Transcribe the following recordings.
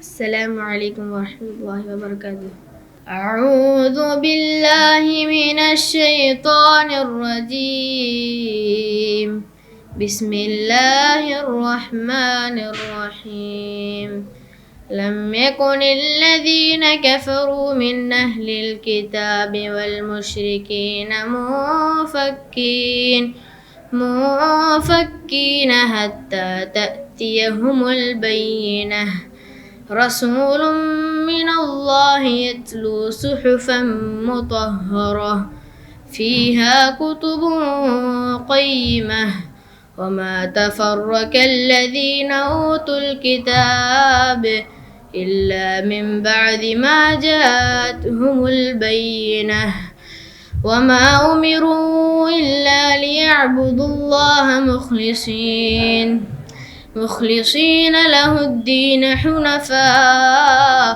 السلام عليكم ورحمة الله وبركاته. أعوذ بالله من الشيطان الرجيم. بسم الله الرحمن الرحيم. لم يكن الذين كفروا من أهل الكتاب والمشركين منفكين حتى تأتيهم البينة. رسول من الله يتلو صحفا مطهرة فيها كتب قيمة وما تفرق الذين أوتوا الكتاب إلا من بعد ما جاءتهم البينة وما أمروا إلا ليعبدوا الله مخلصين له الدين حنفاء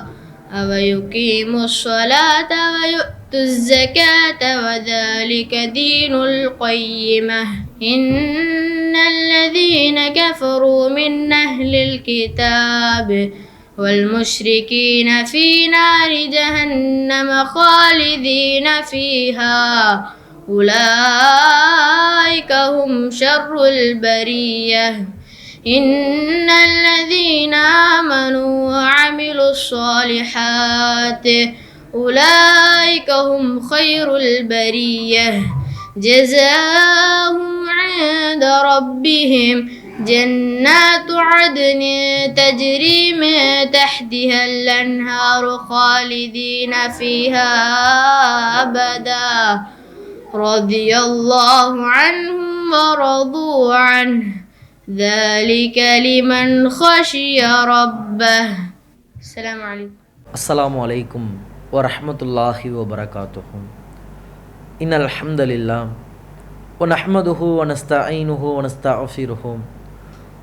ويقيموا الصلاة ويؤتوا الزكاة وذلك دين القيمة. إن الذين كفروا من أهل الكتاب والمشركين في نار جهنم خالدين فيها أولئك هم شر البرية. إن الذين آمنوا وعملوا الصالحات أولئك هم خير البرية. جزاهم عند ربهم جنات عدن تجري من تحتها الأنهار خالدين فيها أبدا رضي الله عنهم ورضوا عنه ذلك لمن خشي ربه. السلام عليكم. السلام عليكم ورحمة الله وبركاته. إن الحمد لله ونحمده ونستعينه ونستغفره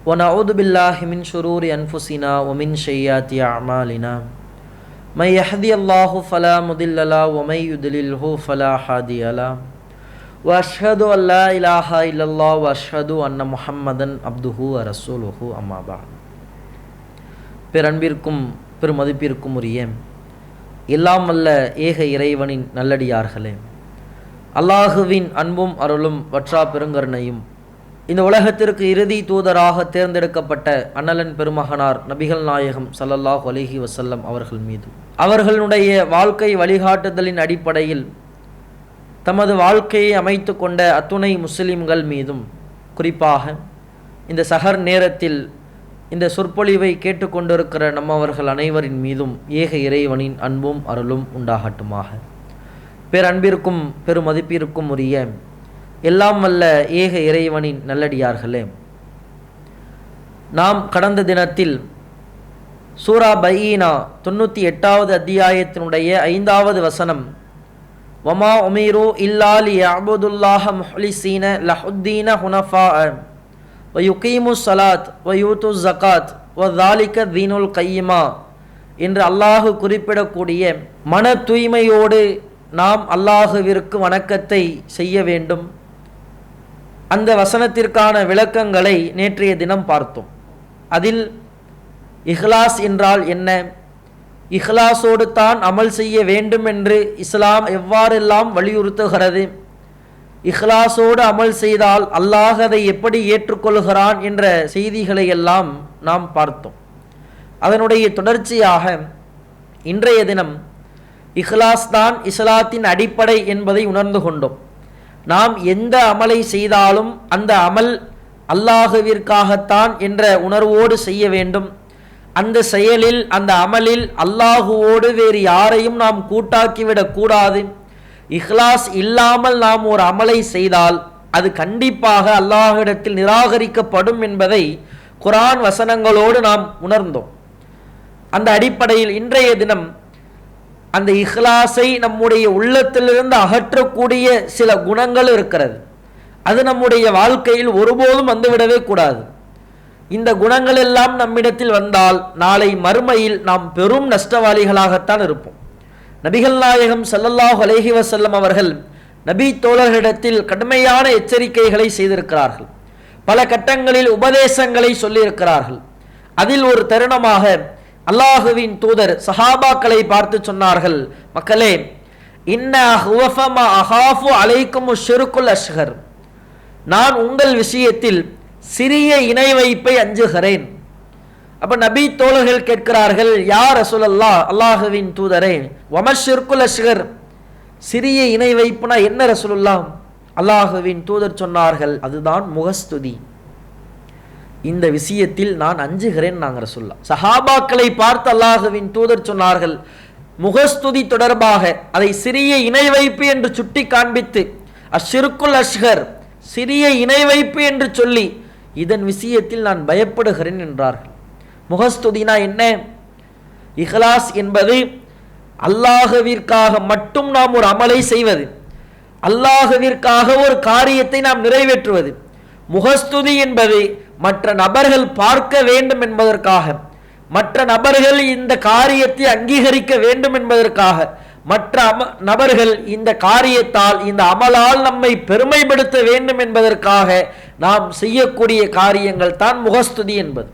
ونعوذ بالله من شرور أنفسنا ومن سيئات أعمالنا. من يهدي الله فلا مضل له ومن يضلله فلا هادي له. وأشهد أن لا إله إلا الله وأشهد أن محمدا عبده ورسوله أما بعد. பேரன்பிற்கும் பெருமதிப்பிற்கும் உரிய எல்லாம் வல்ல ஏக இறைவனின் நல்லடியார்களே, அல்லாஹுவின் அன்பும் அருளும் வற்றா பெருங்கருணையும் இந்த உலகத்திற்கு இறுதி தூதராக தேர்ந்தெடுக்கப்பட்ட அண்ணலன் பெருமகனார் நபிகள் நாயகம் ஸல்லல்லாஹு அலைஹி வஸல்லம் அவர்கள் மீது, அவர்களுடைய வாழ்க்கை வழிகாட்டுதலின் அடிப்படையில் தமது வாழ்க்கையை அமைத்து கொண்ட அத்துணை முஸ்லிம்கள் மீதும், குறிப்பாக இந்த சஹர் நேரத்தில் இந்த சொற்பொழிவை கேட்டுக்கொண்டிருக்கிற நம்மவர்கள் அனைவரின் மீதும் ஏக இறைவனின் அன்பும் அருளும் உண்டாகட்டுமாக. பேரன்பிற்கும் பெருமதிப்பிற்கும் உரிய எல்லாம் வல்ல ஏக இறைவனின் நல்லடியார்களே, நாம் கடந்த தினத்தில் சூரா பையினா 98வது அத்தியாயத்தினுடைய 5வது வசனம், வமா உமிரு இல்லா லியஅபுதுல்லாஹ முஹ்லிஸீன லஹுத்தீன ஹுனஃபாஅ வயுகீமு ஸலாத் வயூது ஸகாத் வதாலிக தீனுல் கையிமா என்று அல்லாஹு குறிப்பிடக்கூடிய மன தூய்மையோடு நாம் அல்லாஹுவிற்கு வணக்கத்தை செய்ய வேண்டும். அந்த வசனத்திற்கான விளக்கங்களை நேற்றைய தினம் பார்த்தோம். அதில் இஹ்லாஸ் என்றால் என்ன, இஹ்லாஸோடு தான் அமல் செய்ய வேண்டும் என்று இஸ்லாம் எவ்வாறெல்லாம் வலியுறுத்துகிறது, இஹ்லாஸோடு அமல் செய்தால் அல்லாஹ் அதை எப்படி ஏற்றுக்கொள்கிறான் என்ற செய்திகளை எல்லாம் நாம் பார்த்தோம். அதனுடைய தொடர்ச்சியாக இன்றைய தினம் இஹ்லாஸ் தான் இஸ்லாத்தின் அடிப்படை என்பதை உணர்ந்து கொண்டோம். நாம் எந்த அமலை செய்தாலும் அந்த அமல் அல்லாஹுவிற்காகத்தான் என்ற உணர்வோடு செய்ய வேண்டும். அந்த செயலில், அந்த அமலில் அல்லாஹுவோடு வேறு யாரையும் நாம் கூட்டாக்கிவிடக் கூடாது. இஹ்லாஸ் இல்லாமல் நாம் ஒரு அமலை செய்தால் அது கண்டிப்பாக அல்லாஹ்விடத்தில் நிராகரிக்கப்படும் என்பதை குர்ஆன் வசனங்களோடு நாம் உணர்ந்தோம். அந்த அடிப்படையில் இன்றைய தினம் அந்த இஹ்லாஸை நம்முடைய உள்ளத்திலிருந்து அகற்றக்கூடிய சில குணங்கள் இருக்கிறது. அது நம்முடைய வாழ்க்கையில் ஒருபோதும் வந்துவிடவே கூடாது. இந்த குணங்கள் எல்லாம் நம்மிடத்தில் வந்தால் நாளை மறுமையில் நாம் பெரும் நஷ்டவாளிகளாகத்தான் இருப்போம். நபிகள் நாயகம் ஸல்லல்லாஹு அலைஹி வஸல்லம் அவர்கள் நபி தோழர்களிடத்தில் கடுமையான எச்சரிக்கைகளை செய்திருக்கிறார்கள். பல கட்டங்களில் உபதேசங்களை சொல்லியிருக்கிறார்கள். அதில் ஒரு தருணமாக அல்லாஹுவின் தூதர் சஹாபாக்களை பார்த்து சொன்னார்கள், மக்களே, நான் உங்கள் விஷயத்தில் சிறிய இணை வைப்பை அஞ்சுகிறேன். அப்ப நபி தோழர்கள் கேட்கிறார்கள், யா ரசூலல்லாஹ், அல்லாஹுவின் தூதரே, வமஷிர்குல் அஸ்கர், சிறிய இணை வைப்புனா என்ன ரசூலுல்லாஹ்? அல்லாஹுவின் தூதர் சொன்னார்கள், அதுதான் முகஸ்துதி. இந்த விஷயத்தில் நான் அஞ்சுகிறேன் நாங்கள் ரசூலுல்லாஹ். சஹாபாக்களை பார்த்து அல்லாஹுவின் தூதர் சொன்னார்கள், முகஸ்துதி தொடர்பாக அதை சிறிய இணை வைப்பு என்று சுட்டி காண்பித்து, அஷ்ஷிர்குல் அஸ்கர், சிறிய இணை வைப்பு என்று சொல்லி, இதன் விஷயத்தில் நான் பயப்படுகிறேன் என்றார்கள். முகஸ்துதினா என்ன? இஹ்லாஸ் என்பது அல்லாஹ்விற்காக மட்டும் நாம் ஒரு அமலை செய்வது, அல்லாஹ்விற்காக ஒரு காரியத்தை நாம் நிறைவேற்றுவது. முகஸ்துதி என்பது மற்ற நபர்கள் பார்க்க வேண்டும் என்பதற்காக, மற்ற நபர்கள் இந்த காரியத்தை அங்கீகரிக்க வேண்டும் என்பதற்காக, மற்ற நபர்கள் இந்த காரியத்தால், இந்த அமலால் நம்மை பெருமைப்படுத்த வேண்டும் என்பதற்காக நாம் செய்யக்கூடிய காரியங்கள் தான் முகஸ்துதி என்பது.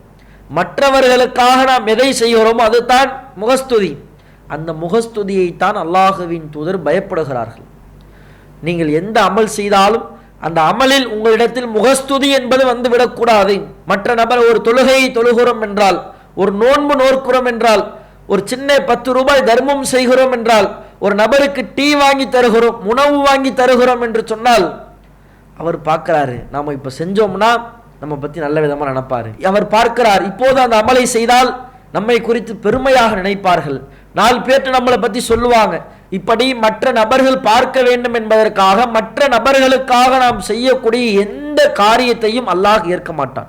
மற்றவர்களுக்காக நாம் எதை செய்கிறோமோ அதுதான் முகஸ்துதி. அந்த முகஸ்துதியை தான் அல்லாஹுவின் தூதர் பயப்படுகிறார்கள். நீங்கள் எந்த அமல் செய்தாலும் அந்த அமலில் உங்களிடத்தில் முகஸ்துதி என்பது வந்து விடக்கூடாது. மற்ற நபர் ஒரு தொழுகையை தொழுகிறோம் என்றால், ஒரு நோன்பு நோக்கிறோம் என்றால், ஒரு சின்ன 10 ரூபாய் தர்மம் செய்கிறோம் என்றால், ஒரு நபருக்கு டீ வாங்கி தருகிறோம், உணவு வாங்கி தருகிறோம் என்று சொன்னால், அவர் பார்க்கிறாரு நாம இப்ப செஞ்சோம்னா நம்ம பத்தி நல்ல விதமா நினைப்பாரு. அவர் பார்க்கிறார் இப்போது அந்த அமலை செய்தால் நம்மை குறித்து பெருமையாக நினைப்பார்கள், 4 பேர் நம்மளை பத்தி சொல்லுவாங்க. இப்படி மற்ற நபர்கள் பார்க்க வேண்டும் என்பதற்காக, மற்ற நபர்களுக்காக நாம் செய்யக்கூடிய எந்த காரியத்தையும் அல்லாஹ் ஏற்க மாட்டான்.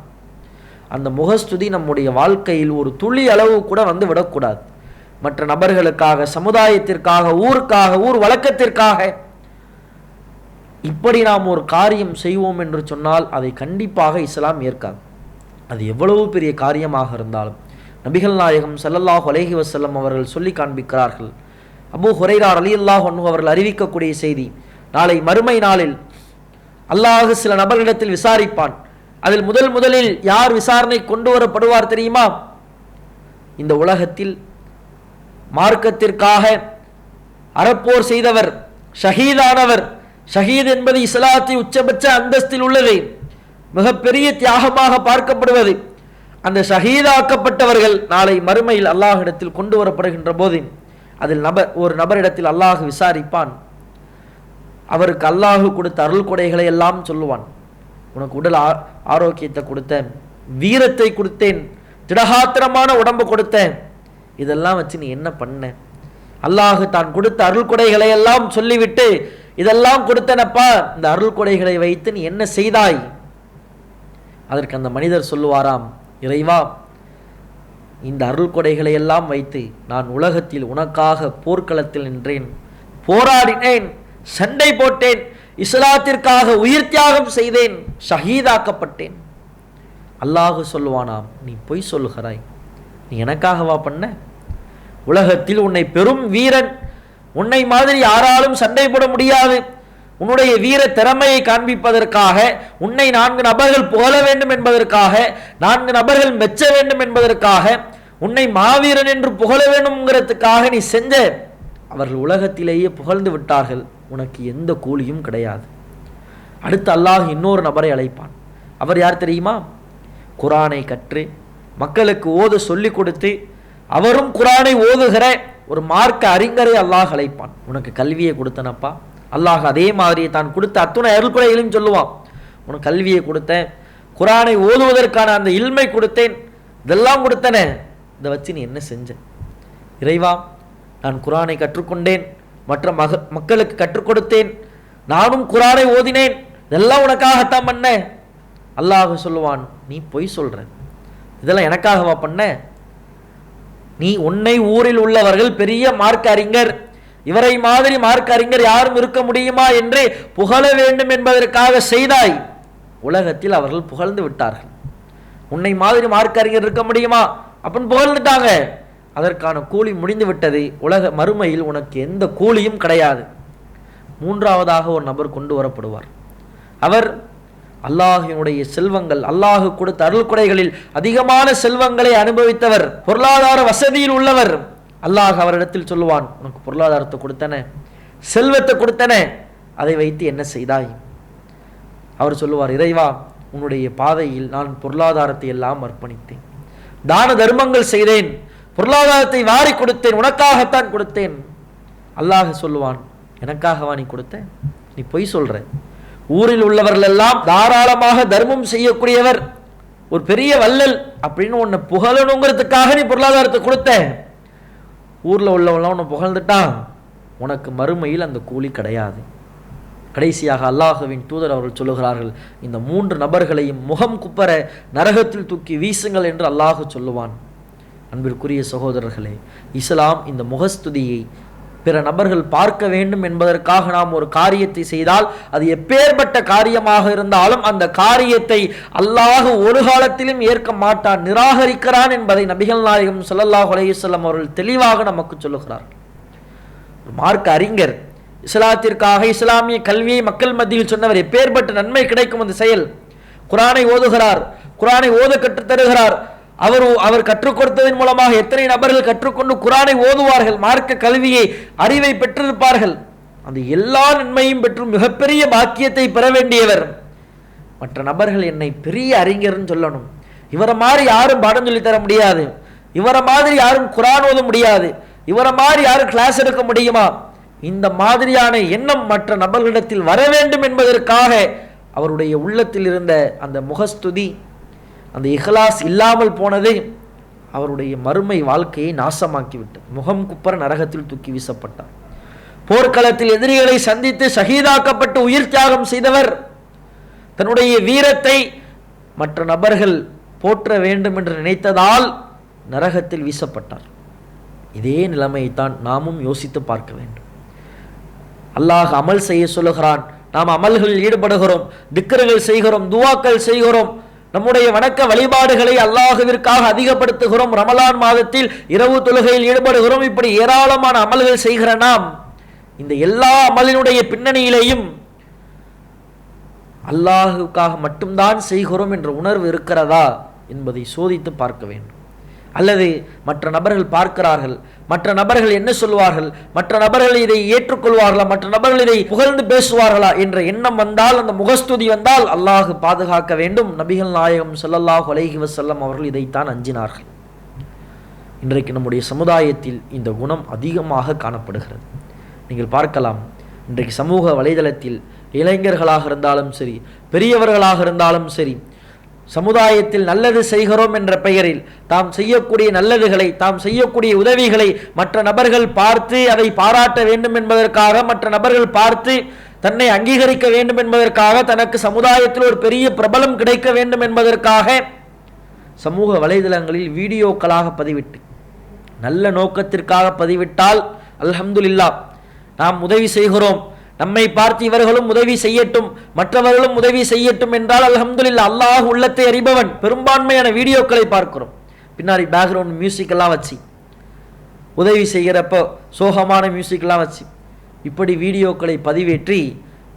அந்த முகஸ்துதி நம்முடைய வாழ்க்கையில் ஒரு துளி அளவு கூட வந்து விடக்கூடாது. மற்ற நபர்களுக்காக, சமுதாயத்திற்காக, ஊருக்காக, ஊர் வழக்கத்திற்காக இப்படி நாம் ஒரு காரியம் செய்வோம் என்று சொன்னால் அதை கண்டிப்பாக இஸ்லாம் ஏற்காது. அது எவ்வளவு பெரிய காரியமாக இருந்தாலும். நபிகள் நாயகம் ஸல்லல்லாஹு அலைஹி வஸல்லம் அவர்கள் சொல்லி காண்பிக்கிறார்கள். அபூ ஹுரைரா ரலியல்லாஹு அன்ஹு அவர்கள் அறிவிக்கக்கூடிய செய்தி, நாளை மறுமை நாளில் அல்லாஹ் சில நபர்களிடத்தில் விசாரிப்பான். அதில் முதலில் யார் விசாரணை கொண்டு வரப்படுவார் தெரியுமா? இந்த உலகத்தில் மார்க்கத்திற்காக அறப்போர் செய்தவர், ஷஹீதானவர். ஷஹீத் என்பது இஸ்லாத்தை உச்சபட்ச அந்தஸ்தில் உள்ளது, மிகப்பெரிய தியாகமாக பார்க்கப்படுவது. அந்த ஷஹீதாக்கப்பட்டவர்கள் நாளை மறுமையில் அல்லாஹ்விடத்தில் கொண்டு வரப்படுகின்ற போது அதில் ஒரு நபரிடத்தில் அல்லாஹ் விசாரிப்பான். அவருக்கு அல்லாஹ் கொடுத்த அருள் கொடைகளை எல்லாம் சொல்லுவான். உனக்கு உடல் ஆரோக்கியத்தை கொடுத்தேன், வீரத்தை கொடுத்தேன், திடகாத்திரமான உடம்பு கொடுத்தேன், இதெல்லாம் வச்சு நீ என்ன பண்ண? அல்லாஹ் தான் கொடுத்த அருள் கொடைகளை எல்லாம் சொல்லிவிட்டு, இதெல்லாம் கொடுத்தனப்பா, இந்த அருள் கொடைகளை வைத்து நீ என்ன செய்தாய்? அதற்கு அந்த மனிதர் சொல்லுவாராம், இறைவா, இந்த அருள் கொடைகளை எல்லாம் வைத்து நான் உலகத்தில் உனக்காக போர்க்களத்தில் நின்றேன், போராடினேன், சண்டை போட்டேன், இஸ்லாத்திற்காக உயிர் தியாகம் செய்தேன், ஷஹீதாக்கப்பட்டேன். அல்லாஹ் சொல்லுவானாம், நீ பொய் சொல்லுகிறாய், நீ எனக்காகவா பண்ண? உலகத்தில் உன்னை பெரும் வீரன், உன்னை மாதிரி யாராலும் சண்டை போட முடியாது, உன்னுடைய வீர திறமையை காண்பிப்பதற்காக, உன்னை 4 நபர்கள் புகழ வேண்டும் என்பதற்காக, 4 நபர்கள் மெச்ச வேண்டும் என்பதற்காக, உன்னை மாவீரன் என்று புகழ வேண்டும்ங்கிறதுக்காக நீ செஞ்ச. அவர்கள் உலகத்திலேயே புகழ்ந்து விட்டார்கள், உனக்கு எந்த கூலியும் கிடையாது. அடுத்து அல்லாஹ் இன்னொரு நபரை அழைப்பான். அவர் யார் தெரியுமா? குரானை கற்று மக்களுக்கு ஓத சொல்லி கொடுத்து அவரும் குரானை ஓதுகிற ஒரு மார்க்க அறிஞரை அல்லாஹ் அழைப்பான். உனக்கு கல்வியை கொடுத்தனப்பா. அல்லாஹ் அதே மாதிரி தான் கொடுத்த அத்துணை அருள்கொடைகளையும் சொல்லுவான். உனக்கு கல்வியை கொடுத்தேன், குரானை ஓதுவதற்கான அந்த இல்மை கொடுத்தேன், இதெல்லாம் கொடுத்தனே, இதை வச்சு நீ என்ன செஞ்ச? இறைவா, நான் குரானை கற்றுக்கொண்டேன், மற்ற மக்களுக்கு கற்றுக் கொடுத்தேன், நானும் குரானை ஓதினேன், இதெல்லாம் உனக்காகத்தான் பண்ண. அல்லாஹ் சொல்லுவான், நீ பொய் சொல்ற, இதெல்லாம் எனக்காகவா பண்ண? நீ உன்னை ஊரில் உள்ளவர்கள் பெரிய மார்க்க அறிஞர், இவரை மாதிரி மார்க்க அறிஞர் யாரும் இருக்க முடியுமா என்று புகழ வேண்டும் என்பதற்காக செய்தாய். உலகத்தில் அவர்கள் புகழ்ந்து விட்டார்கள். உன்னை மாதிரி மார்க்க அறிஞர் இருக்க முடியுமா அப்படின்னு புகழ்ந்துட்டாங்க. அதற்கான கூலி முடிந்து விட்டது. உலக மறுமையில் உனக்கு எந்த கூலியும் கிடையாது. 3ஆவதாக ஒரு நபர் கொண்டு வரப்படுவார். அவர் அல்லாஹினுடைய செல்வங்கள், அல்லாஹ் கொடுத்த அருள்கொடைகளில் அதிகமான செல்வங்களை அனுபவித்தவர், பொருளாதார வசதியில் உள்ளவர். அல்லாஹ் அவரிடத்தில் சொல்லுவான், உனக்கு பொருளாதாரத்தை கொடுத்தன, செல்வத்தை கொடுத்தன, அதை வைத்து என்ன செய்தாய்? அவர் சொல்லுவார், இறைவா, உன்னுடைய பாதையில் நான் பொருளாதாரத்தை எல்லாம் அர்ப்பணித்தேன், தான தர்மங்கள் செய்தேன், பொருளாதாரத்தை வாரி கொடுத்தேன், உனக்காகத்தான் கொடுத்தேன். அல்லாஹ் சொல்லுவான், எனக்காகவா நீ கொடுத்த? நீ பொய் சொல்ற. ஊரில் உள்ளவர்கள் எல்லாம் தாராளமாக தர்மம் செய்யக்கூடியவர், ஒரு பெரிய வள்ளல் அப்படின்னு உன்னை புகழணுங்கிறதுக்காக நீ பொருளாதாரத்தை கொடுத்த. ஊர்ல உள்ளவெல்லாம் உன்னை புகழ்ந்துட்டான், உனக்கு மறுமையில் அந்த கூலி கிடையாது. கடைசியாக அல்லாஹுவின் தூதர் அவர்கள் சொல்லுகிறார்கள், இந்த 3 நபர்களையும் முகம் குப்பர நரகத்தில் தூக்கி வீசுங்கள் என்று அல்லாஹ் சொல்லுவான். அன்பிற்குரிய சகோதரர்களே, இஸ்லாம் இந்த முகஸ்துதியை பிற நபர்கள் பார்க்க வேண்டும் என்பதற்காக நாம் ஒரு காரியத்தை செய்தால், அது எப்பேற்பட்ட காரியமாக இருந்தாலும் அந்த காரியத்தை அல்லாஹ் ஒரு காலத்திலும் ஏற்க மாட்டான், நிராகரிக்கிறான் என்பதை நபிகள் நாயகம் ஸல்லல்லாஹு அலைஹி வஸல்லம் அவர்கள் தெளிவாக நமக்கு சொல்லுகிறார்கள். மார்க்க அறிஞர், இஸ்லாத்திற்காக இஸ்லாமிய கல்வியை மக்கள் மத்தியில் சொன்னவர், எப்பேற்பட்ட நன்மை கிடைக்கும் அந்த செயல். குர்ஆனை ஓதுகிறார், குர்ஆனை ஓத கற்றுத்தருகிறார். அவர் கற்றுக் கொடுத்ததன் மூலமாக எத்தனை நபர்கள் கற்றுக்கொண்டு குர்ஆனை ஓதுவார்கள், மார்க்க கல்வியை, அறிவை பெற்றிருப்பார்கள். அந்த எல்லா நன்மையும் பெற்று மிகப்பெரிய பாக்கியத்தை பெற வேண்டியவர். மற்ற நபர்கள் என்னை பெரிய அறிஞர்னு சொல்லணும், இவரை மாதிரி யாரும் பாடம் சொல்லி தர முடியாது, இவரை மாதிரி யாரும் குர்ஆன் ஓத முடியாது, இவரை மாதிரி யாரும் கிளாஸ் எடுக்க முடியுமா, இந்த மாதிரியான எண்ணம் மற்ற நபர்களிடத்தில் வர வேண்டும் என்பதற்காக அவருடைய உள்ளத்தில் இருந்த அந்த முகஸ்துதி, அந்த இஹ்லாஸ் இல்லாமல் போனது அவருடைய மறுமை வாழ்க்கையை நாசமாக்கிவிட்டது. முகம் குப்பர நரகத்தில் தூக்கி வீசப்பட்டார். போர்க்களத்தில் எதிரிகளை சந்தித்து ஷஹீதாக்கப்பட்டு உயிர் தியாகம் செய்தவர். தன்னுடைய வீரத்தை மற்ற நபர்கள் போற்ற வேண்டும் என்று நினைத்ததால் நரகத்தில் வீசப்பட்டார். இதே நிலைமையைத்தான் நாமும் யோசித்து பார்க்க வேண்டும். அல்லாஹ் அமல் செய்ய சொல்லுகிறான், நாம் அமல்களில் ஈடுபடுகிறோம், திக்ருகள் செய்கிறோம், துவாக்கள் செய்கிறோம், நம்முடைய வணக்க வழிபாடுகளை அல்லாஹுவிற்காக அதிகப்படுத்துகிறோம், ரமலான் மாதத்தில் இரவு தொழுகையில் ஈடுபடுகிறோம். இப்படி ஏராளமான அமல்கள் செய்கிற நாம் இந்த எல்லா அமலினுடைய பின்னணியிலேயும் அல்லாஹுக்காக மட்டும்தான் செய்கிறோம் என்ற உணர்வு இருக்கிறதா என்பதை சோதித்து பார்க்க வேண்டும். அல்லது மற்ற நபர்கள் பார்க்கிறார்கள், மற்ற நபர்கள் என்ன சொல்வார்கள், மற்ற நபர்கள் இதை ஏற்றுக்கொள்வார்களா, மற்ற நபர்கள் இதை புகழ்ந்து பேசுவார்களா என்ற எண்ணம் வந்தால், அந்த முகஸ்துதி வந்தால் அல்லாஹ் பாதுகாக்க வேண்டும். நபிகள் நாயகம் ஸல்லல்லாஹு அலைஹி வஸல்லம் அவர்கள் இதைத்தான் அஞ்சினார்கள். இன்றைக்கு நம்முடைய சமுதாயத்தில் இந்த குணம் அதிகமாக காணப்படுகிறது. நீங்கள் பார்க்கலாம், இன்றைக்கு சமூக வலைதளத்தில் இளைஞர்களாக இருந்தாலும் சரி, பெரியவர்களாக இருந்தாலும் சரி, சமுதாயத்தில் நல்லது செய்கிறோம் என்ற பெயரில் தாம் செய்யக்கூடிய நல்லதுகளை, தாம் செய்யக்கூடிய உதவிகளை மற்ற நபர்கள் பார்த்து அதை பாராட்ட வேண்டும் என்பதற்காக, மற்ற நபர்கள் பார்த்து தன்னை அங்கீகரிக்க வேண்டும் என்பதற்காக, தனக்கு சமுதாயத்தில் ஒரு பெரிய பிரபலம் கிடைக்க வேண்டும் என்பதற்காக சமூக வலைதளங்களில் வீடியோக்களாக பதிவிட்டு, நல்ல நோக்கத்திற்காக பதிவிட்டால் அல்ஹம்துலில்லாஹ், நாம் உதவி செய்கிறோம், நம்மை பார்த்து இவர்களும் உதவி செய்யட்டும், மற்றவர்களும் உதவி செய்யட்டும் என்றால் அல்ஹம்துலில்லாஹ், அல்லாஹ் உள்ளத்தை அறிபவன். பெரும்பான்மையான வீடியோக்களை பார்க்கிறோம், பின்னாடி பேக்ரவுண்ட் மியூசிக் எல்லாம் வச்சு, உதவி செய்கிறப்போ சோகமான மியூசிக்லாம் வச்சு, இப்படி வீடியோக்களை பதிவேற்றி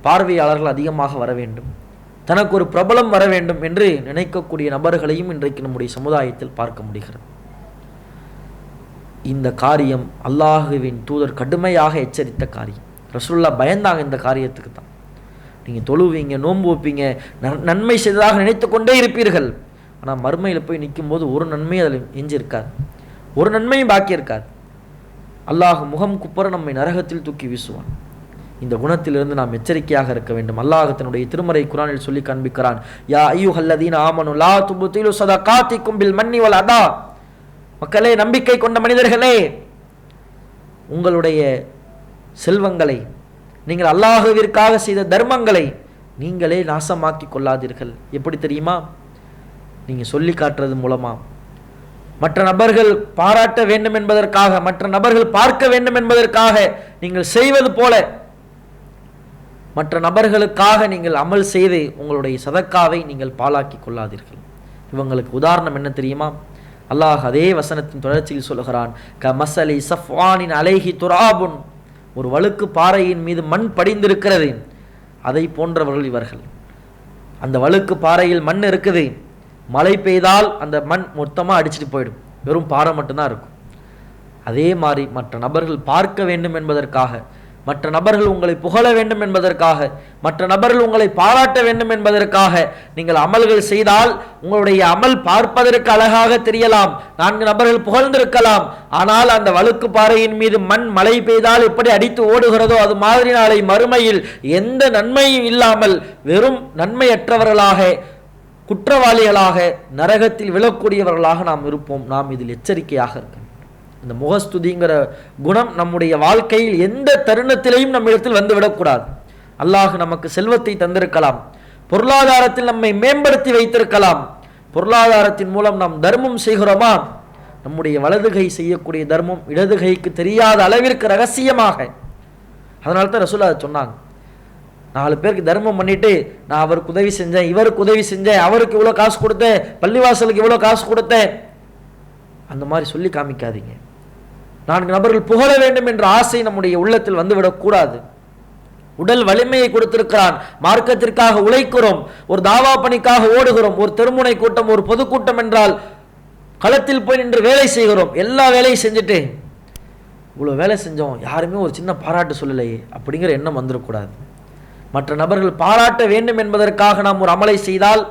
பார்வையாளர்கள் அதிகமாக வர வேண்டும், தனக்கு ஒரு பிரபலம் வர வேண்டும் என்று நினைக்கக்கூடிய நபர்களையும் இன்றைக்கு நம்முடைய சமுதாயத்தில் பார்க்க முடிகிறது. இந்த காரியம் அல்லாஹுவின் தூதர் கடுமையாக எச்சரித்த காரியம். ரசூலுல்லாஹ் பயந்தாங்க இந்த காரியத்துக்கு தான். நீங்கள் தொழுவீங்க, நோன்பு வைப்பீங்க, நன்மை செய்ததாக நினைத்து கொண்டே இருப்பீர்கள், ஆனால் மறுமையில் போய் நிற்கும் போது ஒரு நன்மையும் அதில் எஞ்சி இருக்காது, ஒரு நன்மையும் பாக்கி இருக்காது. அல்லாஹ் முகம் குப்புற நம்மை நரகத்தில் தூக்கி வீசுவான். இந்த குணத்திலிருந்து நாம் எச்சரிக்கையாக இருக்க வேண்டும். அல்லாஹ் தன்னுடைய திருமறை குர்ஆனில் சொல்லி காண்பிக்கிறான், யா அய்யுஹல்லதீன ஆமனு லா துப்திலு ஸதகாத்திக்கும் பில் மன்னி வல் அதா. மக்களே, நம்பிக்கை கொண்ட மனிதர்களே, உங்களுடைய செல்வங்களை, நீங்கள் அல்லாஹுவிற்காக செய்த தர்மங்களை நீங்களே நாசமாக்கி கொள்ளாதீர்கள். எப்படி தெரியுமா? நீங்கள் சொல்லி காட்டுறது மூலமா, மற்ற நபர்கள் பாராட்ட வேண்டும் என்பதற்காக, மற்ற நபர்கள் பார்க்க வேண்டும் என்பதற்காக நீங்கள் செய்வது போல மற்ற நபர்களுக்காக நீங்கள் அமல் செய்து உங்களுடைய சதக்காவை நீங்கள் பாழாக்கி கொள்ளாதீர்கள். இவங்களுக்கு உதாரணம் என்ன தெரியுமா? அல்லாஹ் அதே வசனத்தின் தொடர்ச்சியில் சொல்கிறான், க மசலி சஃப்வானின் அலைஹி துராபுன், ஒரு வழுக்கு பாறையின் மீது மண் படிந்திருக்கிறது, அதை போன்றவர்கள் இவர்கள். அந்த வழுக்கு பாறையில் மண் இருக்குது, மழை பெய்தால் அந்த மண் மொத்தமாக அடிச்சுட்டு போயிடும், வெறும் பாறை மட்டும்தான் இருக்கும். அதே மாதிரி மற்ற நபர்கள் பார்க்க வேண்டும் என்பதற்காக, மற்ற நபர்கள் உங்களை புகழ வேண்டும் என்பதற்காக, மற்ற நபர்கள் உங்களை பாராட்ட வேண்டும் என்பதற்காக நீங்கள் அமல்கள் செய்தால் உங்களுடைய அமல் பார்ப்பதற்கு அழகாக தெரியலாம், 4 நபர்கள் புகழ்ந்திருக்கலாம். ஆனால் அந்த வழுக்கு பாறையின் மீது மண் மழை பெய்தால் எப்படி அடித்து ஓடுகிறதோ அது மாதிரி நாளை மறுமையில் எந்த நன்மையும் இல்லாமல் வெறும் நன்மையற்றவர்களாக, குற்றவாளிகளாக, நரகத்தில் விழக்கூடியவர்களாக நாம் இருப்போம். நாம் இதில் எச்சரிக்கையாக இருக்கணும். இந்த முகஸ்துதிங்கிற குணம் நம்முடைய வாழ்க்கையில் எந்த தருணத்திலையும் நம்மிடத்தில் வந்துவிடக்கூடாது. அல்லாஹ் நமக்கு செல்வத்தை தந்திருக்கலாம், பொருளாதாரத்தில் நம்மை மேம்படுத்தி வைத்திருக்கலாம். பொருளாதாரத்தின் மூலம் நாம் தர்மம் செய்கிறோமா? நம்முடைய வலது கை செய்யக்கூடிய தர்மம் இடது கைக்கு தெரியாத அளவிற்கு ரகசியமாக. அதனால தான் ரசூலுல்லாஹ் சொன்னாங்க, 4 பேருக்கு தர்மம் பண்ணிட்டு நான் அவருக்கு உதவி செஞ்சேன், இவருக்கு உதவி செஞ்சேன், அவருக்கு இவ்வளோ காசு கொடுத்தேன், பள்ளிவாசலுக்கு இவ்வளோ காசு கொடுத்தேன், அந்த மாதிரி சொல்லி காமிக்காதீங்க. 4 நபர்கள் புகழ வேண்டும் என்ற ஆசை நம்முடைய உள்ளத்தில் வந்துவிடக்கூடாது. உடல் வலிமையை கொடுத்திருக்கிறான், மார்க்கத்திற்காக உழைக்கிறோம், ஒரு தாவா பணிக்காக ஓடுகிறோம், ஒரு தெருமுனை கூட்டம், ஒரு பொதுக்கூட்டம் என்றால் களத்தில் போய் நின்று வேலை செய்கிறோம், எல்லா வேலையும் செஞ்சுட்டு இவ்வளோ வேலை செஞ்சோம், யாருமே ஒரு சின்ன பாராட்டு சொல்லலையே அப்படிங்கிற எண்ணம் வந்துடக்கூடாது. மற்ற நபர்கள் பாராட்ட வேண்டும் என்பதற்காக நாம் ஒரு அமலை செய்தால்,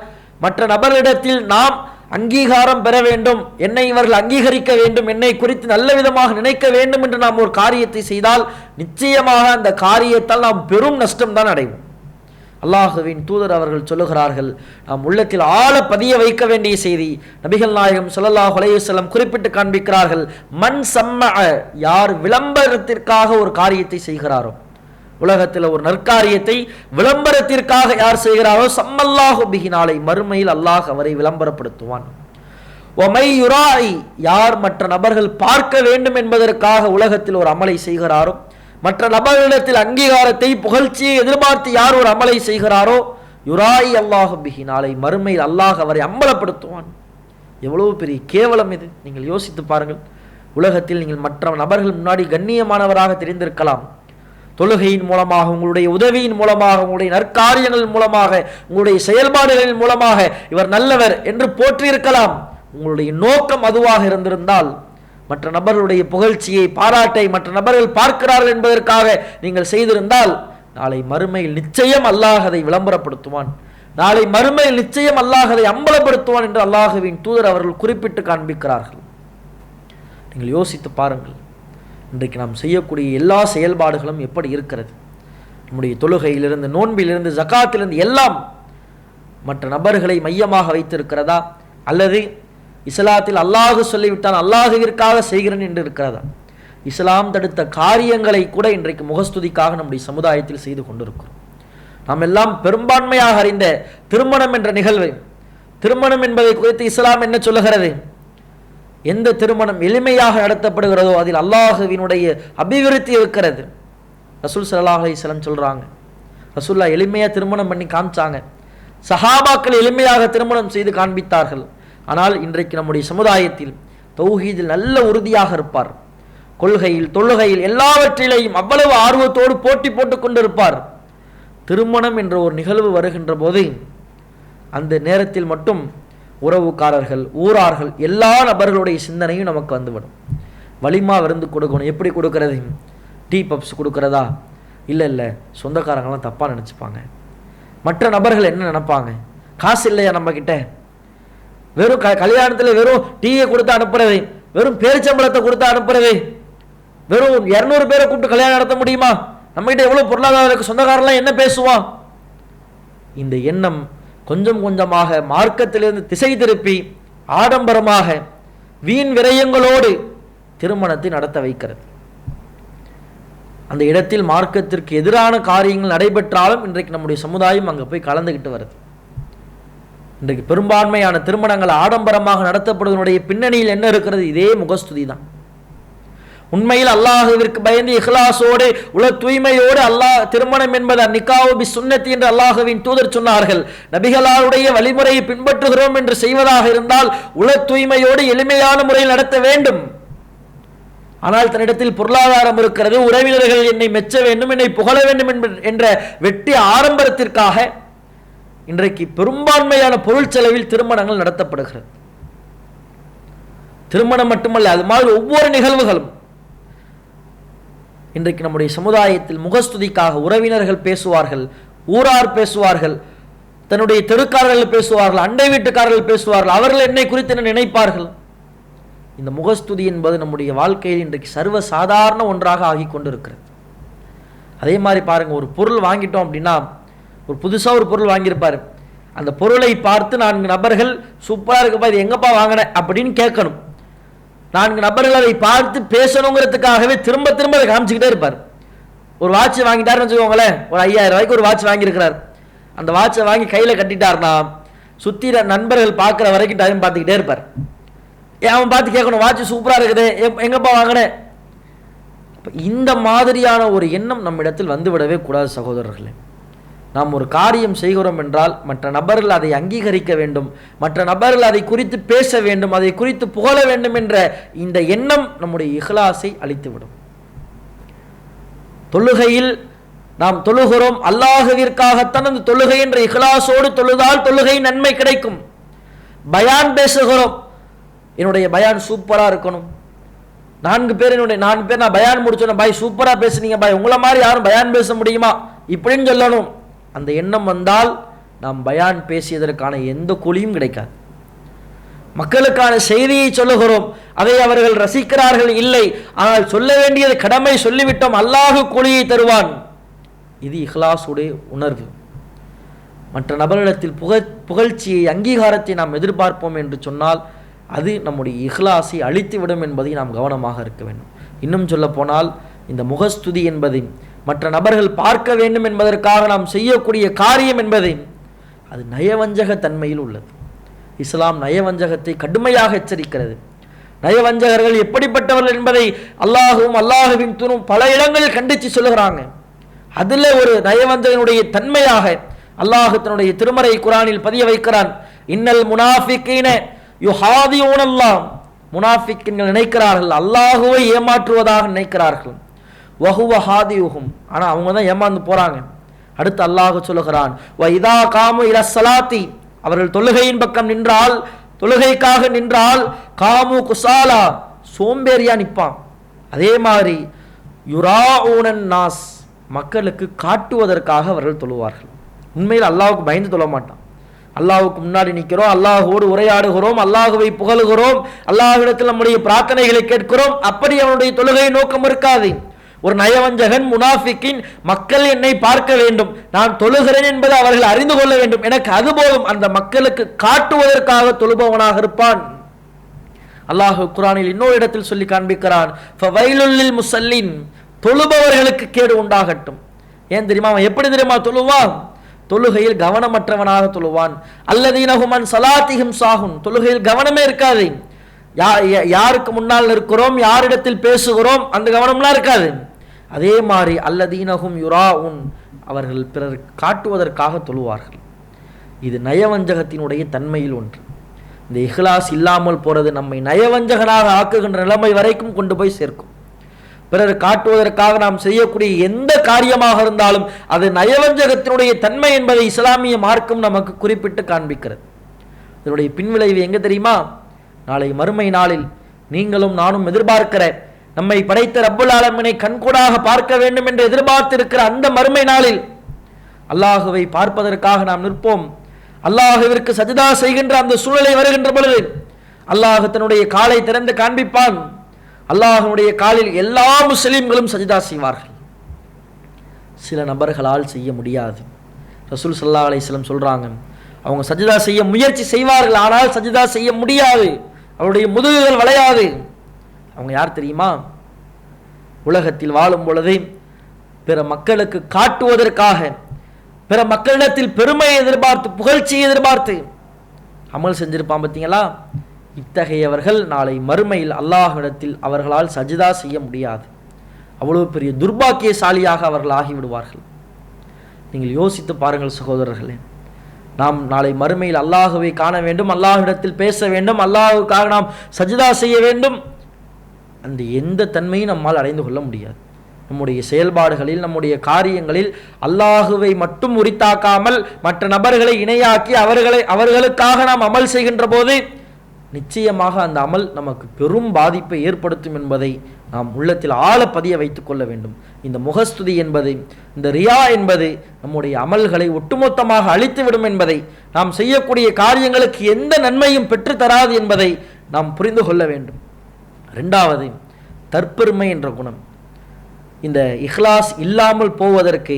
மற்ற நபர்களிடத்தில் நாம் அங்கீகாரம் பெற வேண்டும், என்னை இவர்கள் அங்கீகரிக்க வேண்டும், என்னை குறித்து நல்ல விதமாக நினைக்க வேண்டும் என்று நாம் ஒரு காரியத்தை செய்தால் நிச்சயமாக அந்த காரியத்தால் நாம் பெரும் நஷ்டம் தான் அடைவோம். அல்லாஹுவின் தூதர் அவர்கள் சொல்லுகிறார்கள், நாம் உள்ளத்தில் ஆழ பதிய வைக்க வேண்டிய செய்தி. நபிகள் நாயகம் ஸல்லல்லாஹு அலைஹி வஸல்லம் குறிப்பிட்டு காண்பிக்கிறார்கள், மன் சம்மஅ, யார் விளம்பரத்திற்காக ஒரு காரியத்தை செய்கிறாரோ, உலகத்தில் ஒரு நற்காரியத்தை விளம்பரத்திற்காக யார் செய்கிறாரோ, சம்மல்லாஹு பிஹி, நாளை மறுமையில் அல்லாஹ் அவரை விளம்பரப்படுத்துவான். ஒமை யுராய், யார் மற்ற நபர்கள் பார்க்க வேண்டும் என்பதற்காக உலகத்தில் ஒரு அமலை செய்கிறாரோ, மற்ற நபர்களிடத்தில் அங்கீகாரத்தை புகழ்ச்சியை எதிர்பார்த்து யார் ஒரு அமலை செய்கிறாரோ, யுராய் அல்லாஹு பிஹி, நாளை மறுமையில் அல்லாஹ் அவரை அம்பலப்படுத்துவான். எவ்வளவு பெரிய கேவலம் இது, நீங்கள் யோசித்து பாருங்கள். உலகத்தில் நீங்கள் மற்ற நபர்கள் முன்னாடி கண்ணியமானவராக தெரிந்திருக்கலாம், தொழுகையின் மூலமாக, உங்களுடைய உதவியின் மூலமாக, உங்களுடைய நற்காரியங்களின் மூலமாக, உங்களுடைய செயல்பாடுகளின் மூலமாக இவர் நல்லவர் என்று போற்றியிருக்கலாம். உங்களுடைய நோக்கம் அதுவாக இருந்திருந்தால், மற்ற நபர்களுடைய புகழ்ச்சியை, பாராட்டை மற்ற நபர்கள் பார்க்கிறார்கள் என்பதற்காக நீங்கள் செய்திருந்தால், நாளை மறுமையில் நிச்சயம் அல்லாஹ் அதை விளம்பரப்படுத்துவான், நாளை மறுமையில் நிச்சயம் அல்லாஹ் அதை அம்பலப்படுத்துவான் என்று அல்லாஹுவின் தூதர் அவர்கள் குறிப்பிட்டு காண்பிக்கிறார்கள். நீங்கள் யோசித்து பாருங்கள், இன்றைக்கு நாம் செய்யக்கூடிய எல்லா செயல்பாடுகளும் எப்படி இருக்கிறது? நம்முடைய தொழுகையிலிருந்து, நோன்பிலிருந்து, ஜகாத்திலிருந்து எல்லாம் மற்ற நபர்களை மையமாக வைத்திருக்கிறதா, அல்லது இஸ்லாத்தில் அல்லாஹ் சொல்லிவிட்டான் அல்லாஹுவிற்காக செய்கிறேன் என்று இருக்கிறதா? இஸ்லாம் தடுத்த காரியங்களை கூட இன்றைக்கு முகஸ்துதிக்காக நம்முடைய சமுதாயத்தில் செய்து கொண்டிருக்கிறோம். நாம் எல்லாம் பெரும்பான்மையாக அறிந்த திருமணம் என்ற நிகழ்வு, திருமணம் என்பதை குறித்து இஸ்லாம் என்ன சொல்லுகிறது? எந்த திருமணம் எளிமையாக நடத்தப்படுகிறதோ அதில் அல்லாஹுவினுடைய அபிவிருத்தி இருக்கிறது. ரசூல் ஸல்லல்லாஹு அலைஹி வஸல்லம் சொல்றாங்க, ரசூலுல்லாஹ் எளிமையாக திருமணம் பண்ணி காமிச்சாங்க, சஹாபாக்கள் எளிமையாக திருமணம் செய்து காண்பித்தார்கள். ஆனால் இன்றைக்கு நம்முடைய சமுதாயத்தில் தௌஹீதில் நல்ல உறுதியாக இருப்பார், கொள்கையில், தொழுகையில், எல்லாவற்றிலேயும் அவ்வளவு ஆர்வத்தோடு போட்டி போட்டுக் கொண்டிருப்பார். திருமணம் என்ற ஒரு நிகழ்வு வருகின்ற போது அந்த நேரத்தில் மட்டும் உறவுக்காரர்கள், ஊரார்கள், எல்லா நபர்களுடைய சிந்தனையும் நமக்கு வந்துவிடும். வலிமா விருந்து கொடுக்கணும், எப்படி கொடுக்கறது? டீ பப்ஸ் கொடுக்கறதா? இல்லை சொந்தக்காரங்களாம் தப்பாக நினச்சிப்பாங்க, மற்ற நபர்கள் என்ன நினைப்பாங்க, காசு இல்லையா நம்மக்கிட்ட, வெறும் கல்யாணத்தில் வெறும் டீயை கொடுத்து அனுப்புறது, வெறும் பேரிச்சம்பளத்தை கொடுத்து அனுப்புறது, வெறும் 200 பேரை கூப்பிட்டு கல்யாணம் நடத்த முடியுமா, நம்மகிட்ட எவ்வளோ பொருளாதாரம் இருக்கு, சொந்தக்காரெல்லாம் என்ன பேசுவான்? இந்த எண்ணம் கொஞ்சம் கொஞ்சமாக மார்க்கத்திலிருந்து திசை திருப்பி ஆடம்பரமாக வீண் விரயங்களோடு திருமணத்தை நடத்த வைக்கிறது. அந்த இடத்தில் மார்க்கத்திற்கு எதிரான காரியங்கள் நடைபெற்றாலும் இன்றைக்கு நம்முடைய சமுதாயம் அங்கே போய் கலந்துக்கிட்டு வருது. இன்றைக்கு பெரும்பான்மையான திருமணங்கள் ஆடம்பரமாக நடத்தப்படுவதனுடைய பின்னணியில் என்ன இருக்கிறது? இதே முகஸ்துதி தான். உண்மையில் அல்லாஹுவிற்கு பயந்து இஹ்லாஸோடு, உல தூய்மையோடு அல்லாஹ் திருமணம் என்பது நிக்காஹு பி சுன்னத்தி என்று அல்லாஹுவின் தூதர் சொன்னார்கள். நபிகளாருடைய வழிமுறையை பின்பற்றுகிறோம் என்று செய்வதாக இருந்தால் உல தூய்மையோடு எளிமையான முறையில் நடத்த வேண்டும். ஆனால் தன்னிடத்தில் பொருளாதாரம் இருக்கிறது, உறவினர்கள் என்னை மெச்ச வேண்டும், என்னை புகழ வேண்டும் என்ற வெட்டி ஆடம்பரத்திற்காக இன்றைக்கு பெரும்பான்மையான பொருள் செலவில் திருமணங்கள் நடத்தப்படுகிறது. திருமணம் மட்டுமல்ல, அது மாதிரி ஒவ்வொரு நிகழ்வுகளும் இன்றைக்கு நம்முடைய சமுதாயத்தில் முகஸ்துதிக்காக உறவினர்கள் பேசுவார்கள், ஊரார் பேசுவார்கள், தன்னுடைய தெருக்காரர்கள் பேசுவார்கள், அண்டை வீட்டுக்காரர்கள் பேசுவார்கள். அவர்கள் என்னை குறித்து என்ன நினைப்பார்கள்? இந்த முகஸ்துதி என்பது நம்முடைய வாழ்க்கையில் இன்றைக்கு சர்வ சாதாரண ஒன்றாக ஆகி கொண்டிருக்கிறது. அதே மாதிரி பாருங்க, ஒரு பொருள் வாங்கிட்டோம் அப்படின்னா, ஒரு புதுசாக ஒரு பொருள் வாங்கியிருப்பார், அந்த பொருளை பார்த்து 4 நபர்கள் சூப்பராக இருக்குப்பா, இது எங்கப்பா வாங்கின அப்படின்னு கேட்கணும். 4 நபர்கள் அதை பார்த்து பேசணுங்கிறதுக்காகவே திரும்ப திரும்ப அதை காமிச்சுக்கிட்டே இருப்பார். ஒரு வாட்ச் வாங்கிட்டாருன்னு வச்சுக்கோங்களேன், ஒரு 5000 ரூபாய்க்கு ஒரு வாட்ச் வாங்கியிருக்கிறார். அந்த வாட்சை வாங்கி கையில் கட்டிட்டார்னா சுற்றி நண்பர்கள் பார்க்குற வரைக்கும் டைம் பார்த்துக்கிட்டே இருப்பார். அவன் பார்த்து கேட்கணும், வாட்ச் சூப்பராக இருக்குது, எங்கப்பா வாங்கினேன். இந்த மாதிரியான ஒரு எண்ணம் நம்மிடத்தில் வந்துவிடவே கூடாது சகோதரர்களே. நாம் ஒரு காரியம் செய்கிறோம் என்றால் மற்ற நபர்கள் அதை அங்கீகரிக்க வேண்டும், மற்ற நபர்கள் அதை குறித்து பேச வேண்டும், அதை குறித்து புகழ வேண்டும் என்ற இந்த எண்ணம் நம்முடைய இஹ்லாஸை அழித்துவிடும். தொழுகையில் நாம் தொழுகிறோம், அல்லாஹ்விற்காகத்தான் அந்த தொழுகை என்ற இஹ்லாஸோடு தொழுதால் தொழுகை நன்மை கிடைக்கும். பயான் பேசுகிறோம், என்னுடைய பயான் சூப்பராக இருக்கணும், 4 பேர் நான் பயான் முடிச்சோம், பாய் சூப்பராக பேசுனீங்க பாய், உங்களை மாதிரி யாரும் பயான் பேச முடியுமா இப்படின்னு சொல்லணும். அந்த எண்ணம் வந்தால் நாம் பயான் பேசியதற்கான எந்த கூலியும் கிடைக்காது. மக்களுக்கான செய்தியை சொல்லுகிறோம், அதை அவர்கள் ரசிக்கிறார்கள் இல்லை, ஆனால் சொல்ல வேண்டியது கடமை, சொல்லிவிட்டோம், அல்லாஹ் கூலியை தருவான். இது இஹ்லாஸுடைய உணர்வு. மற்ற நபர்களிடத்தில் புகழ்ச்சியை, அங்கீகாரத்தை நாம் எதிர்பார்ப்போம் என்று சொன்னால் அது நம்முடைய இஹ்லாஸை அழித்துவிடும் என்பதை நாம் கவனமாக இருக்க வேண்டும். இன்னும் சொல்ல போனால் இந்த முகஸ்துதி என்பது மற்ற நபர்கள் பார்க்க வேண்டும் என்பதற்காக நாம் செய்யக்கூடிய காரியம் என்பது அது நயவஞ்சக தன்மையில் உள்ளது. இஸ்லாம் நயவஞ்சகத்தை கடுமையாக எச்சரிக்கிறது. நயவஞ்சகர்கள் எப்படிப்பட்டவர்கள் என்பதை அல்லாஹுவும் அல்லாஹுவின் தூணும் பல இடங்களில் கண்டித்து சொல்லுகிறாங்க. அதில் ஒரு நயவஞ்சகனுடைய தன்மையாக அல்லாஹ் தன்னுடைய திருமறை குர்ஆனில் பதிய வைக்கிறான். இன்னல் முனாஃபிகீன யுஹாதியூனல்லாஹ், முனாஃபிக்கின்கள் நினைக்கிறார்கள் அல்லாஹுவை ஏமாற்றுவதாக நினைக்கிறார்கள். வஹுவ ஹாதியுஹும், ஆனால் அவங்க தான் ஏமாந்து போகிறாங்க. அடுத்து அல்லாஹ் சொல்லுகிறான், வ இதா காமு இல ஸலாத்தி, அவர்கள் தொழுகையின் பக்கம் நின்றால், தொழுகைக்காக நின்றால், காமு குசாலா, சோம்பேறியா நிற்பான். அதே மாதிரி யுராஊனன் நாஸ், மக்களுக்கு காட்டுவதற்காக அவர்கள் தொழுவார்கள். உண்மையில் அல்லாஹ்வுக்கு பயந்து தொழ மாட்டான். அல்லாஹ்வுக்கு முன்னாடி நிற்கிறோம், அல்லாஹ்வோடு உரையாடுகிறோம், அல்லாஹ்வை புகழுகிறோம், அல்லாஹ்விடத்தில் நம்முடைய பிரார்த்தனைகளை கேட்கிறோம், அப்படி அவனுடைய தொழுகை நோக்கம் இருக்காது. ஒரு நயவஞ்சகன், முனாஃபிக்கின், மக்கள் என்னை பார்க்க வேண்டும், நான் தொழுகிறேன் என்பதை அவர்கள் அறிந்து கொள்ள வேண்டும், எனக்கு அது போதும், அந்த மக்களுக்கு காட்டுவதற்காக தொழுபவனாக இருப்பான். அல்லாஹ் குர்ஆனில் இன்னொரு இடத்தில் சொல்லி காண்பிக்கிறான், ஃபவைலுல் லில் முஸல்லின், தொழுபவர்களுக்கு கேடு உண்டாகட்டும். ஏன் தெரியுமா? அவன் எப்படி தெரியுமா தொழுவான்? தொழுகையில் கவனமற்றவனாக தொழுவான். அல்லதீனஹும் அன் ஸலாத்திஹிம் சாஹுன், தொழுகையில் கவனமே இருக்காது. யாருக்கு முன்னால் இருக்கிறோம், யாரிடத்தில் பேசுகிறோம், அந்த கவனம்லாம் இருக்காது. அதே மாதிரி அல்லதீனஹும் யுராஉன், அவர்கள் பிறர் காட்டுவதற்காக தொழுவார்கள். இது நயவஞ்சகத்தினுடைய தன்மையில் ஒன்று. இந்த இஹ்லாஸ் இல்லாமல் போறது நம்மை நயவஞ்சகனாக ஆக்குகின்ற நிலைமை வரைக்கும் கொண்டு போய் சேர்க்கும். பிறர் காட்டுவதற்காக நாம் செய்யக்கூடிய எந்த காரியமாக இருந்தாலும் அது நயவஞ்சகத்தினுடைய தன்மை என்பதை இஸ்லாமிய மார்க்கம் நமக்கு குறிப்பிட்டு காண்பிக்கிறது. இதனுடைய பின்விளைவு எங்க தெரியுமா? நாளை மறுமை நாளில் நீங்களும் நானும் எதிர்பார்க்கிற, நம்மை படைத்த ரப்புல் ஆலமீனை கண்கூடாக பார்க்க வேண்டும் என்று எதிர்பார்த்திருக்கிற அந்த மறுமை நாளில் அல்லாஹுவை பார்ப்பதற்காக நாம் நிற்போம். அல்லாஹுவிற்கு சஜ்தா செய்கின்ற அந்த சூழலை வருகின்ற பொழுது அல்லாஹ் தன்னுடைய காலை திறந்து காண்பிப்பான். அல்லாஹ்வுடைய காலில் எல்லா முஸ்லிம்களும் சஜ்தா செய்வார்கள். சில நபர்களால் செய்ய முடியாது. ரசூல் ஸல்லல்லாஹு அலைஹி வஸல்லம் சொல்றாங்க, அவங்க சஜ்தா செய்ய முயற்சி செய்வார்கள், ஆனால் சஜ்தா செய்ய முடியாது, அவருடைய முதுகுகள் வளையாது. அவங்க யார் தெரியுமா? உலகத்தில் வாழும் பொழுது பிற மக்களுக்கு காட்டுவதற்காக, பிற மக்களிடத்தில் பெருமையை எதிர்பார்த்து, புகழ்ச்சியை எதிர்பார்த்து அமல் செஞ்சிருப்பான். பார்த்தீங்களா? இத்தகையவர்கள் நாளை மறுமையில் அல்லாஹ்விடத்தில் அவர்களால் சஜ்தா செய்ய முடியாது. அவ்வளவு பெரிய துர்பாக்கியசாலியாக அவர்கள் ஆகிவிடுவார்கள். நீங்கள் யோசித்து பாருங்கள் சகோதரர்களே. நாம் நாளை மறுமையில் அல்லாஹுவை காண வேண்டும், அல்லாஹ்விடத்தில் பேச வேண்டும், அல்லாஹுக்காக நாம் சஜ்தா செய்ய வேண்டும். அந்த எந்த தன்மையும் நம்மால் அடைந்து கொள்ள முடியாது. நம்முடைய செயல்பாடுகளில், நம்முடைய காரியங்களில் அல்லாஹுவை மட்டும் உரித்தாக்காமல் மற்ற நபர்களை இணையாக்கி அவர்களுக்காக நாம் அமல் செய்கின்ற போது நிச்சயமாக அந்த அமல் நமக்கு பெரும் பாதிப்பை ஏற்படுத்தும் என்பதை நாம் உள்ளத்தில் ஆழ பதிய வைத்துக் கொள்ள வேண்டும். இந்த முகஸ்துதி என்பது, இந்த ரியா என்பது நம்முடைய அமல்களை ஒட்டுமொத்தமாக அழித்துவிடும் என்பதை, நாம் செய்யக்கூடிய காரியங்களுக்கு எந்த நன்மையும் பெற்றுத்தராது என்பதை நாம் புரிந்து கொள்ள வேண்டும். இரண்டாவது, தற்பெருமை என்ற குணம். இந்த இஹ்லாஸ் இல்லாமல் போவதற்கு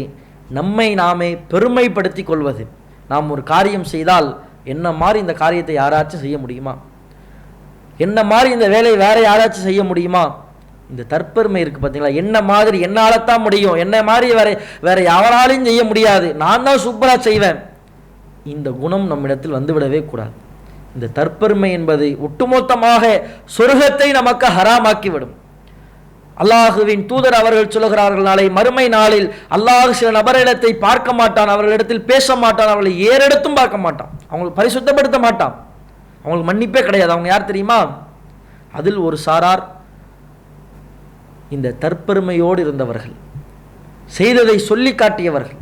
நம்மை நாமே பெருமைப்படுத்தி கொள்வது. நாம் ஒரு காரியம் செய்தால் என்ன மாதிரி இந்த காரியத்தை யாராச்சும் செய்ய முடியுமா, என்ன மாதிரி இந்த வேலையை வேற யாராச்சும் செய்ய முடியுமா, இந்த தற்பெருமை இருக்குது பார்த்தீங்களா, என்ன மாதிரி என்னால் தான் முடியும், என்ன மாதிரி வேற யாராலையும் செய்ய முடியாது, நான் தான் சூப்பராக செய்வேன், இந்த குணம் நம்மிடத்தில் வந்துவிடவே கூடாது. இந்த தற்பெருமை என்பது ஒட்டுமொத்தமாக சொர்க்கத்தை நமக்கு ஹராமாக்கிவிடும். அல்லாஹுவின் தூதர் அவர்கள் சொல்லுகிறார்கள், நாளை மறுமை நாளில் அல்லாஹ் சில நபரிடத்தை பார்க்க மாட்டான், அவர்களிடத்தில் பேச மாட்டான், அவர்களை ஏறெடுத்தும் பார்க்க மாட்டான், அவங்களை பரிசுத்தப்படுத்த மாட்டான், அவங்களுக்கு மன்னிப்பே கிடையாது. அவங்க யார் தெரியுமா? அதில் ஒரு சாரார் இந்த தற்பெருமையோடு இருந்தவர்கள், செய்ததை சொல்லி காட்டியவர்கள்.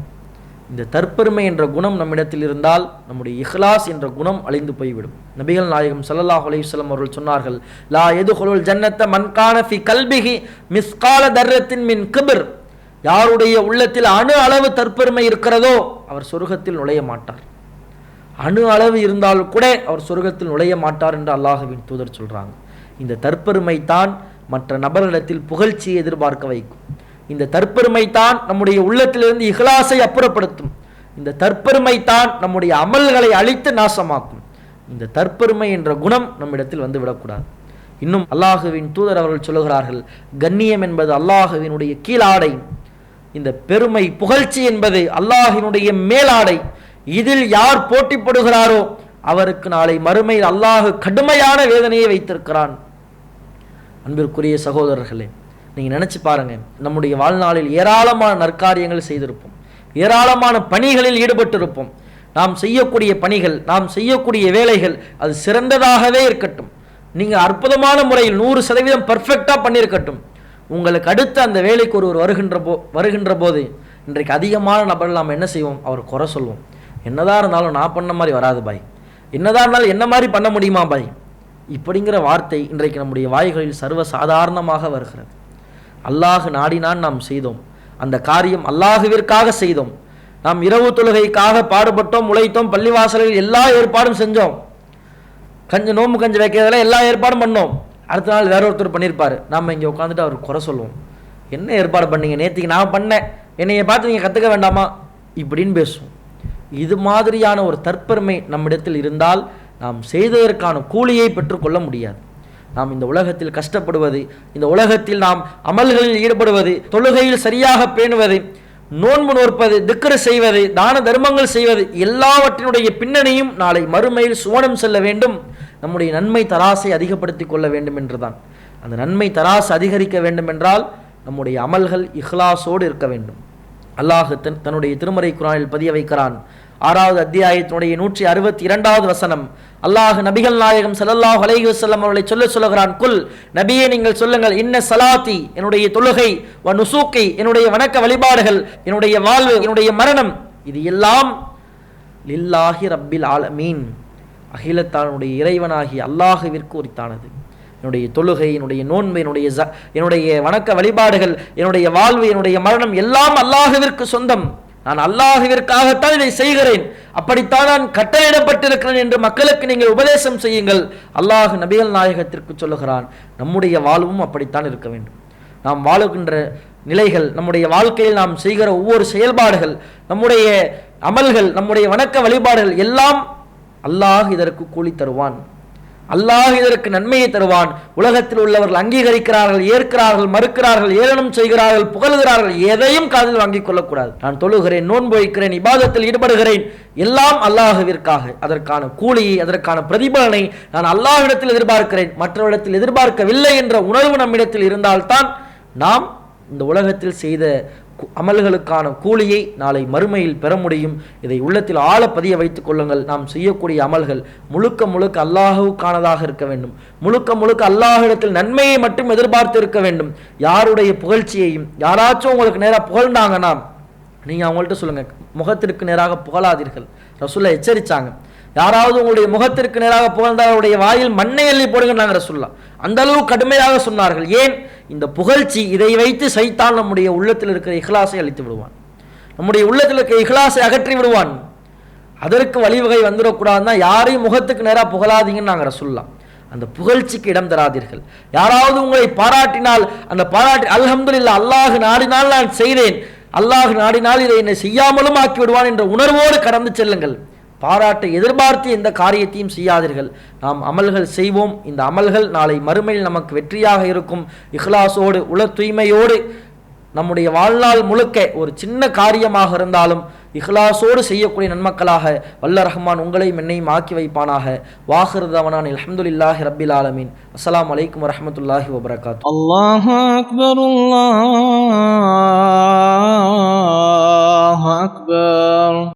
இந்த தற்பெருமை என்ற குணம் நம்மிடத்தில் இருந்தால் நம்முடைய இஹ்லாஸ் என்ற குணம் அழிந்து போய்விடும். நபிகள் நாயகம் ஸல்லல்லாஹு அலைஹி வஸல்லம் அவர்கள் சொன்னார்கள், லா யதுகுலுல் ஜன்னத மன் கான ஃபி கல்பிஹி மிஸ்கால தர்ரத்தின் மின் கிப்ர். யாருடைய உள்ளத்தில் அணு அளவு தற்பெருமை இருக்கிறதோ அவர் சொர்க்கத்தில் நுழைய மாட்டார். அணு அளவு இருந்தால் கூட அவர் சொர்க்கத்தில் நுழைய மாட்டார் என்று அல்லாஹ்வின் தூதர் சொல்றாங்க. இந்த தற்பெருமை தான் மற்ற நபர்களிடத்தில் புகழ்ச்சியை எதிர்பார்க்க வைக்கும். இந்த தற்பெருமை தான் நம்முடைய உள்ளத்திலிருந்து இஹ்லாஸை அப்புறப்படுத்தும். இந்த தற்பெருமை தான் நம்முடைய அமல்களை அழித்து நாசமாக்கும். இந்த தற்பெருமை என்ற குணம் நம்மிடத்தில் வந்து விடக்கூடாது. இன்னும் அல்லாஹுவின் தூதர் அவர்கள் சொல்லுகிறார்கள், கண்ணியம் என்பது அல்லாஹுவினுடைய கீழாடை, இந்த பெருமை புகழ்ச்சி என்பது அல்லாஹினுடைய மேலாடை. இதில் யார் போட்டிப்படுகிறாரோ அவருக்கு நாளை மறுமையில் அல்லாஹ் கடுமையான வேதனையை வைத்திருக்கிறான். அன்பிற்குரிய சகோதரர்களே, நீங்கள் நினச்சி பாருங்க, நம்முடைய வாழ்நாளில் ஏராளமான நற்காரியங்கள் செய்திருப்போம், ஏராளமான பணிகளில் ஈடுபட்டிருப்போம். நாம் செய்யக்கூடிய பணிகள், நாம் செய்யக்கூடிய வேலைகள் அது சிறந்ததாகவே இருக்கட்டும், நீங்கள் அற்புதமான முறையில் 100% பர்ஃபெக்டாக பண்ணியிருக்கட்டும். உங்களுக்கு அடுத்து அந்த வேலைக்கு ஒருவர் வருகின்ற போது இன்றைக்கு அதிகமான நபர்கள் நாம் என்ன செய்வோம்? அவர் குறை சொல்வோம். என்னதான் இருந்தாலும் நான் பண்ண மாதிரி வராது பாய், என்னதான் இருந்தாலும் என்ன மாதிரி பண்ண முடியுமா பாய், இப்படிங்கிற வார்த்தை இன்றைக்கு நம்முடைய வாய்களில் சர்வ சாதாரணமாக வருகிறது. அல்லாஹ் நாடினான் நாம் செய்தோம், அந்த காரியம் அல்லாஹுவிற்காக செய்தோம். நாம் இரவு தொழுகைக்காக பாடுபட்டோம், உழைத்தோம், பள்ளிவாசலில் எல்லா ஏற்பாடும் செஞ்சோம், நோம்பு கஞ்சி வைக்கிறதுல எல்லா ஏற்பாடும் பண்ணோம். அடுத்த நாள் வேற ஒருத்தர் பண்ணியிருப்பார், நாம் இங்கே உட்காந்துட்டு அவர் குறை சொல்லுவோம். என்ன ஏற்பாடு பண்ணீங்க, நேற்றுக்கு நான் பண்ணேன், என்னைய பார்த்து நீங்கள் கற்றுக்க வேண்டாமா, இப்படின்னு பேசுவோம். இது மாதிரியான ஒரு தற்பெருமை நம்மிடத்தில் இருந்தால் நாம் செய்ததற்கான கூலியை பெற்றுக்கொள்ள முடியாது. நாம் இந்த உலகத்தில் கஷ்டப்படுவது, இந்த உலகத்தில் நாம் அமல்களில் ஈடுபடுவது, தொழுகையில் சரியாக பேணுவது, நோன்பு நோற்பது, திக்ர் செய்வது, தான தர்மங்கள் செய்வது, எல்லாவற்றினுடைய பின்னணியும் நாளை மறுமையில் சுவனம் செல்ல வேண்டும், நம்முடைய நன்மை தராசை அதிகப்படுத்தி கொள்ள வேண்டும் என்றுதான். அந்த நன்மை தராசு அதிகரிக்க வேண்டும் என்றால் நம்முடைய அமல்கள் இஹ்லாஸோடு இருக்க வேண்டும். அல்லாஹ் தன்னுடைய திருமறை குர்ஆனில் பதிய வைக்கிறான். 6வது அத்தியாயத்தினுடைய 162வது வசனம். அல்லாஹ் நபிகள் நாயகம் ஸல்லல்லாஹு அலைஹி வஸல்லம் அவர்களை சொல்லுகிறான், குல் நபியே நீங்கள் சொல்லுங்கள், இன்ன ஸலாத்தி என்னுடைய தொழுகை, வ நுசூகி என்னுடைய வணக்க வழிபாடுகள், என்னுடைய வாழ்வு, என்னுடைய மரணம், இது எல்லாம் லில்லாஹி ரப்பில் ஆலமீன், அகிலத்தானுடைய இறைவனாகிய அல்லாஹுவிற்கு உரித்தானது. என்னுடைய தொழுகை, என்னுடைய நோன்பு, என்னுடைய வணக்க வழிபாடுகள், என்னுடைய வாழ்வு, என்னுடைய மரணம் எல்லாம் அல்லாஹுவிற்கு சொந்தம். நான் அல்லாஹுவிற்காகத்தான் இதை செய்கிறேன், அப்படித்தான் நான் கட்டளையிடப்பட்டிருக்கிறேன் என்று மக்களுக்கு நீங்கள் உபதேசம் செய்யுங்கள். அல்லாஹ் நபிகள் நாயகத்திற்கு சொல்லுகிறான், நம்முடைய வாழ்வும் அப்படித்தான் இருக்க வேண்டும். நாம் வாழுகின்ற நிலைகள், நம்முடைய வாழ்க்கையில் நாம் செய்கிற ஒவ்வொரு செயல்பாடுகள், நம்முடைய அமல்கள், நம்முடைய வணக்க வழிபாடுகள் எல்லாம் அல்லாஹ் இதற்கு கூலி தருவான், அல்லாஹ் இதற்கு நன்மையை தருவான். உலகத்தில் உள்ளவர்கள் அங்கீகரிக்கிறார்கள், ஏற்கிறார்கள், மறுக்கிறார்கள், ஏளனம் செய்கிறார்கள், புகழ்கிறார்கள், எதையும் காதில் வாங்கிக் கொள்ளக்கூடாது. நான் தொழுகிறேன், நோன்பு வைக்கிறேன், இபாதத்தில் ஈடுபடுகிறேன், எல்லாம் அல்லாஹ்விற்காக. அதற்கான கூலியை, அதற்கான பிரதிபலனை நான் அல்லாஹ்விடத்தில் எதிர்பார்க்கிறேன், மற்றவரிடத்தில் எதிர்பார்க்கவில்லை என்ற உணர்வு நம்மிடத்தில் இருந்தால்தான் நாம் இந்த உலகத்தில் செய்த அமல்களுக்கான கூலியை நாளை மறுமையில் பெற முடியும். இதை உள்ளத்தில் ஆழ பதிய வைத்துக் கொள்ளுங்கள். நாம் செய்யக்கூடிய அமல்கள் முழுக்க முழுக்க அல்லாஹுக்கானதாக இருக்க வேண்டும். முழுக்க முழுக்க அல்லாஹ்விடத்தில் நன்மையை மட்டும் எதிர்பார்த்து இருக்க வேண்டும். யாருடைய புகழ்ச்சியையும், யாராச்சும் உங்களுக்கு நேராக புகழ்ந்தாங்கன்னா நீங்கள் அவங்கள்ட்ட சொல்லுங்கள், முகத்திற்கு நேராக புகழாதீர்கள். ரசூலுல்லாஹ் எச்சரித்தாங்க. யாராவது உங்களுடைய முகத்திற்கு நேராக புகழ்ந்தால் அவருடைய வாயில் மண்ணை அள்ளி போடுங்க நாங்கள் ரசூலுல்லாஹ் அந்த அளவு கடுமையாக சொன்னார்கள். ஏன்? இந்த புகழ்ச்சி, இதை வைத்து சைத்தான் நம்முடைய உள்ளத்தில் இருக்கிற இஹ்லாஸை அழித்து விடுவான். நம்முடைய உள்ளத்தில் இருக்கிற இஹ்லாஸை அகற்றி விடுவான். அதற்கு வழிவகை வந்துடக்கூடாதுன்னா யாரையும் முகத்துக்கு நேராக புகழாதீங்கன்னு நாங்கள் ரசூலுல்லாஹ். அந்த புகழ்ச்சிக்கு இடம் தராதீர்கள். யாராவது உங்களை பாராட்டினால் அந்த பாராட்டி அல்ஹம்துலில்லாஹ், அல்லாஹ் நாடினால் நான் செய்தேன், அல்லாஹ் நாடினால் இதை என்னை செய்யாமலும் ஆக்கி விடுவான் என்ற உணர்வோடு கடந்து செல்லுங்கள். பாராட்டை எதிர்பார்த்து எந்த காரியத்தையும் செய்யாதீர்கள். நாம் அமல்கள் செய்வோம். இந்த அமல்கள் நாளை மறுமையில் நமக்கு வெற்றியாக இருக்கும். இஹ்லாஸோடு, உள தூய்மையோடு, நம்முடைய வாழ்நாள் முழுக்க ஒரு சின்ன காரியமாக இருந்தாலும் இஹ்லாஸோடு செய்யக்கூடிய நன்மக்களாக வல்ல ரஹ்மான் உங்களையும் என்னையும் ஆக்கி வைப்பானாக. வாஹிர் தவனான் அல்ஹம்துலில்லாஹி ரப்பில் ஆலமீன். அஸ்ஸலாமு அலைக்கும் வரஹ்மத்துல்லாஹி வபரகாத்துஹு. அல்லாஹு அக்பர், அல்லாஹு அக்பர்.